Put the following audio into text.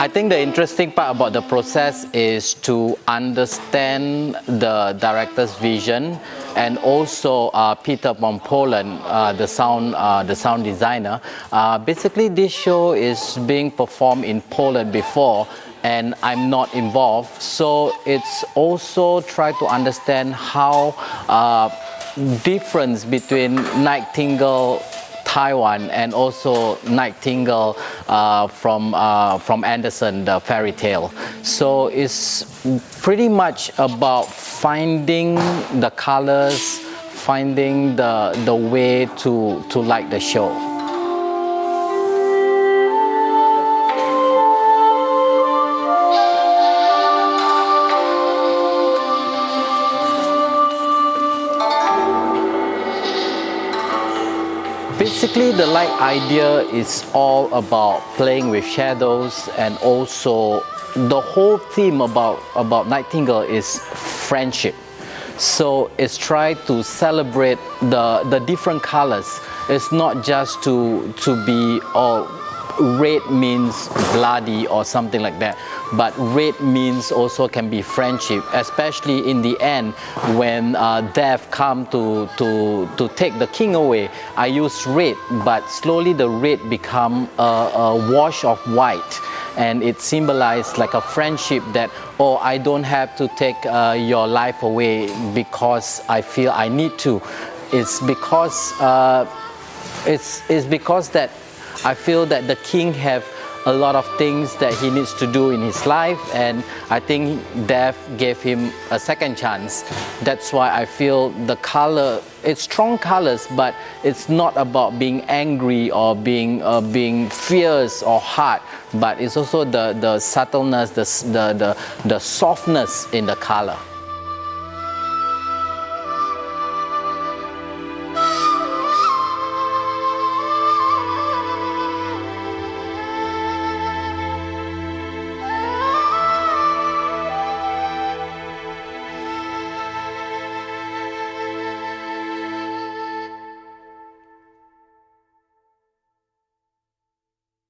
I think the interesting part about the process is to understand the director's vision, and also Peter from Poland, the sound designer. Basically, this show is being performed in Poland before, and I'm not involved. So it's also try to understand how difference between Nightingale Taiwan and also Nightingale from Andersen, the fairy tale. So it's pretty much about finding the colors, finding the way to like the show. Basically, the light idea is all about playing with shadows, and also the whole theme about Nightingale is friendship. So it's try to celebrate the different colors. It's not just to be all red means bloody or something like that, but red means also can be friendship, especially in the end when death come to take the king away. I use red, but slowly the red become a wash of white, and it symbolizes like a friendship that, oh, I don't have to take your life away because I feel I need to. It's because that I feel that the king have a lot of things that he needs to do in his life, and I think death gave him a second chance. That's why I feel the color, it's strong colors, but it's not about being angry or being fierce or hard, but it's also the subtleness, the softness in the color.